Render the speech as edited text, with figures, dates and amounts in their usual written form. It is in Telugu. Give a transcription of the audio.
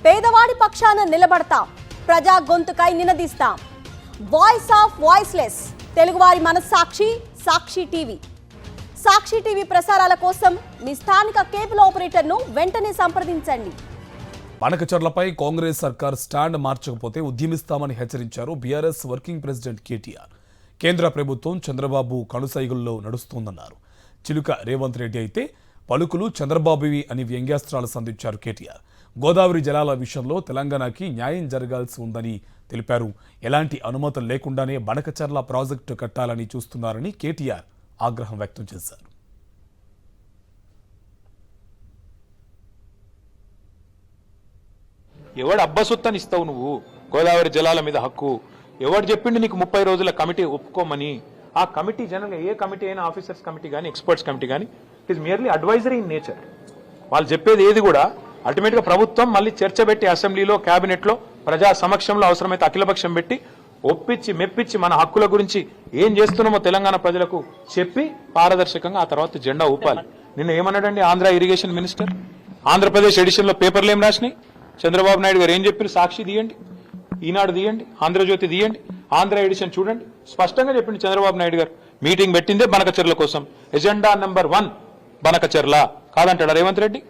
పేదవాడి పక్షాన నిలబడతాం, ప్రజా గొంతుకై నినదిస్తాం. వాయిస్ ఆఫ్ వాయిస్లెస్, తెలుగువారి మనస్సాక్షి సాక్షి టీవీ. సాక్షి టీవీ ప్రసారాల కోసం మీ స్థానిక కేబుల్ ఆపరేటర్ను వెంటనే సంప్రదించండి. బనకచర్లపై కాంగ్రెస్ సర్కార్ స్టాండ్ మార్చకపోతే ఉద్యమిస్తామని హెచ్చరించారు బీఆర్ఎస్ వర్కింగ్ ప్రెసిడెంట్ కేటీఆర్. కేంద్ర ప్రభుత్వం చంద్రబాబు కనుసైగుల్లో నడుస్తోందన్నారు. చిలుక రేవంత్ రెడ్డి అయితే పలుకులు చంద్రబాబువి అని వ్యంగ్యాస్త్రాలు సంధించారు కేటీఆర్. గోదావరి జలాల విషయంలో తెలంగాణకి న్యాయం జరగాల్సి ఉందని తెలిపారు. ఎలాంటి అనుమతులు లేకుండానే బనకచర్ల ప్రాజెక్టు కట్టాలని చూస్తున్నారని కేటీఆర్ ఆగ్రహం వ్యక్తం చేశారు. ఎవడు అబ్బసొత్తని ఇస్తావు నువ్వు? గోదావరి జలాల మీద హక్కు ఎవడు చెప్పిండు నీకు 30 రోజుల కమిటీ ఒప్పుకోమని? ఆ కమిటీ జనరల్గా ఏ కమిటీ అయినా ఆఫీసర్స్ కమిటీ కానీ ఎక్స్పర్ట్స్ కమిటీ కానీ it is merely advisory in nature. వాళ్ళు చెప్పేది ఏది కూడా అల్టిమేట్గా ప్రభుత్వం మళ్ళీ చర్చ పెట్టి అసెంబ్లీలో క్యాబినెట్లో ప్రజా సమక్షంలో అవసరమైతే అఖిలపక్షం పెట్టి ఒప్పించి మెప్పించి మన హక్కుల గురించి ఏం చేస్తున్నామో తెలంగాణ ప్రజలకు చెప్పి పారదర్శకంగా ఆ తర్వాత జెండా ఊపాలి. నిన్న ఏమన్నాడండి ఆంధ్ర ఇరిగేషన్ మినిస్టర్? ఆంధ్రప్రదేశ్ ఎడిషన్లో పేపర్లు ఏం రాసినాయి? చంద్రబాబు నాయుడు గారు ఏం చెప్పారు? సాక్షి తీయండి, ఈనాడు తీయండి, ఆంధ్రజ్యోతి తీయండి, ఆంధ్ర ఎడిషన్ చూడండి. స్పష్టంగా చెప్పింది చంద్రబాబు నాయుడు గారు. మీటింగ్ పెట్టిందే బనకచర్ల కోసం. ఎజెండా నెంబర్ 1 బనకచర్ల కాదంటాడా రేవంత్ రెడ్డి?